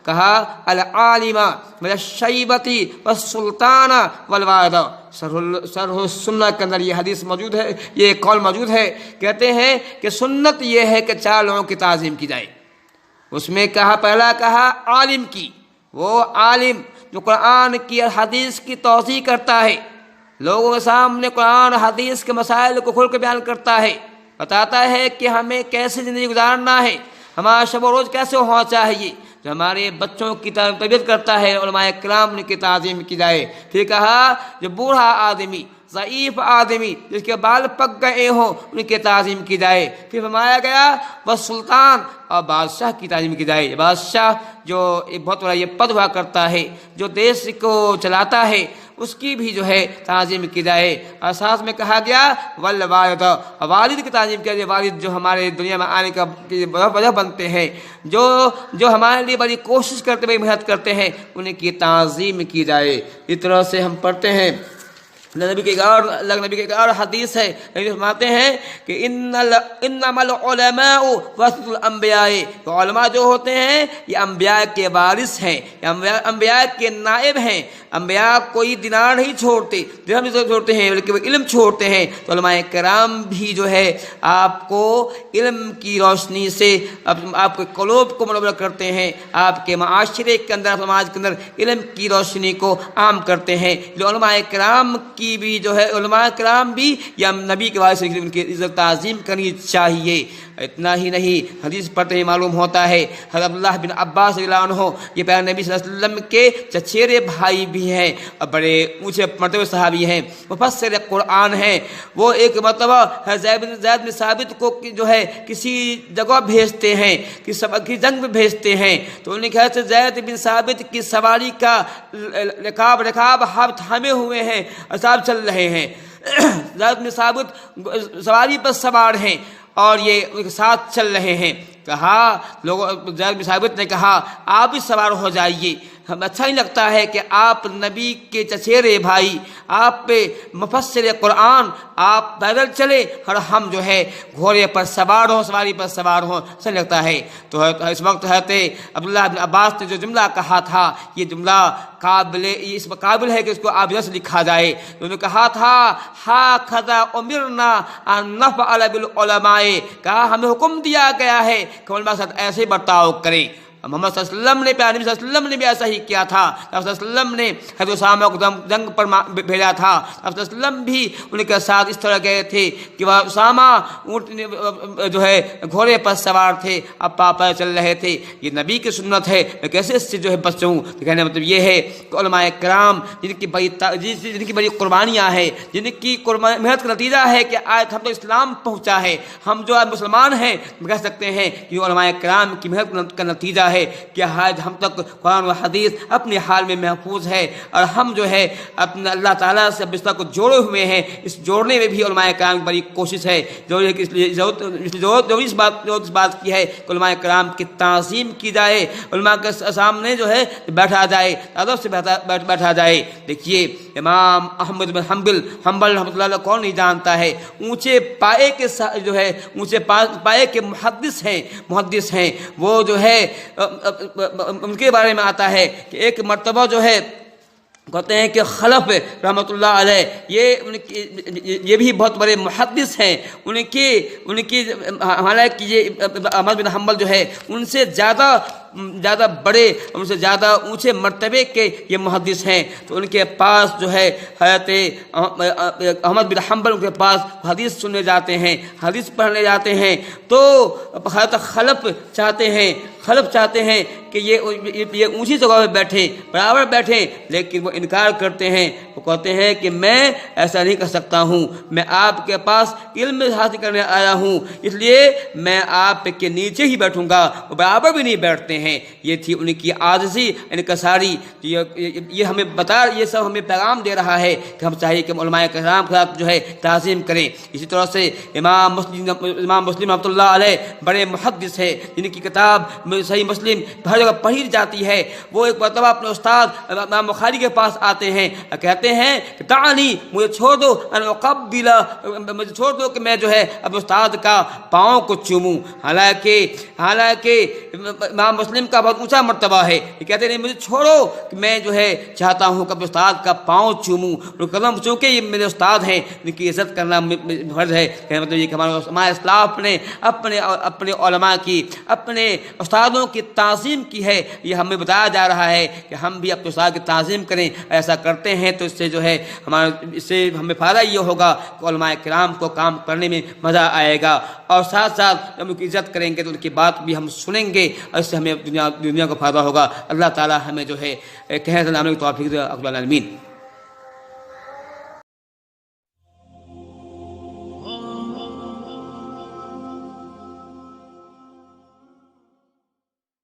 کہا العالم من الشیبۃ والسلطان والوالد۔ شرح السنہ کے اندر یہ حدیث موجود ہے، یہ قول موجود ہے۔ کہتے ہیں کہ سنت یہ ہے کہ 4 لوگوں کی تعظیم کی جائے۔ اس میں کہا، پہلا کہا عالم کی، وہ عالم جو قرآن کی اور حدیث کی توضیح کرتا ہے، لوگوں کے سامنے قرآن حدیث کے مسائل کو کھول کے بیان کرتا ہے، بتاتا ہے کہ ہمیں کیسے زندگی گزارنا ہے، ہمارا شب و روز کیسے ہونا چاہیے، جو ہمارے بچوں کی تربیت کرتا ہے، علماء کرام کی تعظیم کی جائے۔ پھر کہا جو بوڑھا آدمی، ضعیف آدمی جس کے بال پک گئے ہوں، ان کی تعظیم کی جائے۔ پھر فرمایا گیا وہ سلطان، اور بادشاہ کی تعظیم کی جائے۔ بادشاہ جو ایک بہت بڑا یہ پد ہوا کرتا ہے، جو دیش کو چلاتا ہے، اس کی بھی جو ہے تعظیم کی جائے۔ اور ساتھ میں کہا گیا والوالد، والد کی تعظیم کی جائے۔ والد جو ہمارے دنیا میں آنے کا وجہ بنتے ہیں، جو ہمارے لیے بڑی کوشش کرتے ہوئے محنت کرتے ہیں، انہیں کی تعظیم کی جائے۔ اس طرح سے ہم پڑھتے ہیں نبی کے ایک اور حدیث ہے، نبی فرماتے ہیں کہ انما العلماء ورثۃ الانبیاء، تو علماء جو ہوتے ہیں یہ انبیاء کے وارث ہیں، انبیاء کے نائب ہیں۔ انبیاء کوئی دینار نہیں چھوڑتے، درہم نہیں چھوڑتے ہیں، بلکہ وہ علم چھوڑتے ہیں۔ تو علماء کرام بھی جو ہے آپ کو علم کی روشنی سے آپ کے قلوب کو منور کرتے ہیں، آپ کے معاشرے کے اندر، سماج کے اندر علم کی روشنی کو عام کرتے ہیں۔ جو علماء کرام کی بھی جو ہے، علماء کرام بھی یا نبی کے وارث، ان کی عزت تعظیم کرنی چاہیے۔ اتنا ہی نہیں، حدیث پڑھتے ہی معلوم ہوتا ہے حضرت عبداللہ بن عباس رضی اللہ عنہ، یہ پیارے نبی صلی اللہ علیہ وسلم کے چچیرے بھائی بھی ہیں اور بڑے اونچے مرتبے صحابی ہیں، مفسر قرآن ہیں۔ وہ ایک مرتبہ زید بن ثابت کو جو ہے کسی جگہ بھیجتے ہیں، کسی جنگ میں بھیجتے ہیں، تو انہوں نے کہا کہ زید بن ثابت کی سواری کا رکاب ہاتھ تھامے ہوئے ہیں اور صاحب چل رہے ہیں۔ زید بن ثابت سواری پر سوار ہیں اور یہ ان کے ساتھ چل رہے ہیں۔ کہا زید بن ثابت نے کہا آپ بھی سوار ہو جائیے، ہمیں اچھا نہیں لگتا ہے کہ آپ نبی کے چچیرے بھائی، آپ پہ مفسر قرآن، آپ پیدل چلے اور ہم جو ہے گھوڑے پر سوار ہوں، سواری پر سوار ہوں، اچھا نہیں لگتا ہے۔ تو اس وقت حضرت عبداللہ بن عباس نے جو جملہ کہا تھا، یہ جملہ اس قابل ہے کہ اس کو آبیہ سے لکھا جائے۔ انہوں نے کہا تھا ہاکذا امرنا ان نفعل بالعلماء، کہا ہمیں حکم دیا گیا ہے کہ علماء کے ساتھ ایسے برتاؤ کریں۔ محمد صلی اللہ علیہ وسلم نے، پیارے نبی صلی اللہ علیہ وسلم نے بھی ایسا ہی کیا تھا۔ آپ صلی اللہ علیہ وسلم نے حضرت اسامہ کو جنگ پر بھیجا تھا، آپ صلی اللہ علیہ وسلم بھی ان کے ساتھ اس طرح گئے تھے کہ وہ اسامہ جو ہے گھوڑے پر سوار تھے، اب پاپا چل رہے تھے۔ یہ نبی کی سنت ہے، میں کیسے اس سے جو ہے بچوں؟ تو کہنے کا مطلب یہ ہے کہ علماء کرام جن کی بڑی قربانیاں ہیں، جن کی محنت کا نتیجہ ہے کہ آج ہم تو اسلام پہنچا ہے، ہم جو آج مسلمان ہیں، کہہ سکتے ہیں کہ یہ علماء کرام کی محنت کا نتیجہ ہے کہ آج ہم تک قرآن و حدیث اپنے حال میں محفوظ ہے، اور ہم جو ہے اپنا اللہ تعالیٰ سے رشتہ کو جوڑے ہوئے ہیں۔ اس جوڑنے میں بھی علماء کرام کی بڑی کوشش ہے۔ اس بات کی ہے کہ علماء کرام کی تعظیم کی جائے، علماء کے سامنے جو ہے بیٹھا جائے، ادب سے بیٹھا جائے۔ دیکھیے امام احمد بن حنبل رحمۃ اللہ علیہ کون نہیں جانتا ہے، اونچے پائے کے جو ہے اونچے پائے کے محدث ہیں۔ وہ جو ہے ان کے بارے میں آتا ہے کہ ایک مرتبہ جو ہے کہتے ہیں کہ خلف رحمۃ اللہ علیہ یہ بھی بہت بڑے محدث ہیں، ان کی حالانکہ یہ احمد بن حنبل جو ہے ان سے زیادہ بڑے، ان سے زیادہ اونچے مرتبے کے یہ محدث ہیں، تو ان کے پاس جو ہے حضرت احمد بن حنبل ان کے پاس حدیث سننے جاتے ہیں، حدیث پڑھنے جاتے ہیں، تو حضرت خلف چاہتے ہیں کہ یہ اونچی جگہ پہ بیٹھیں، برابر بیٹھیں، لیکن وہ انکار کرتے ہیں۔ وہ کہتے ہیں کہ میں ایسا نہیں کر سکتا ہوں، میں آپ کے پاس علم حاصل کرنے آیا ہوں، اس لیے میں آپ کے نیچے ہی بیٹھوں گا۔ وہ برابر بھی نہیں بیٹھتے ہیں۔ یہ تھی ان کی عاجزی، انکساری۔ یہ سب ہمیں پیغام دے رہا ہے کہ ہم چاہیے کہ علماء کرام کے ساتھ جو ہے تعظیم کریں۔ اسی طرح سے امام مسلم رحمۃ اللہ علیہ بڑے محدث ہے، جن کی کتاب صحیح مسلم ہر جگہ پڑھی جاتی ہے. وہ ایک مرتبہ اپنے استاد امام بخاری کے پاس آتے ہیں، کہتے ہیں کہ دعنی، مجھے چھوڑ دو، مجھے چھوڑ دو کہ میں جو ہے اپنے استاد کا پاؤں کو چوموں. حالانکہ امام مسلم کا بہت اونچا مرتبہ ہے. یہ کہتے ہیں مجھے چھوڑو کہ میں جو ہے چاہتا ہوں کہ اپنے استاد کا پاؤں چوموں. قدم چونکہ یہ میرے استاد ہیں، ان کی عزت کرنا فرض ہے. مطلب یہ کہ ہمارے اسلاف نے اپنے علماء کی، اپنے استادوں کی تعظیم کی ہے. یہ ہمیں بتایا جا رہا ہے کہ ہم بھی اپنے استاد کی تعظیم کریں. ایسا کرتے ہیں تو اس سے جو ہے اس سے ہمیں فائدہ یہ ہوگا کہ علماء کرام کو کام کرنے میں مزہ آئے گا، اور ساتھ ساتھ ہم ان کی عزت کریں گے تو ان کی بات بھی ہم سنیں گے، اور اس سے ہمیں دنیا کو فائدہ ہوگا. اللہ تعالی ہمیں جو ہے کہنے کی توفیق دے. رب العالمین.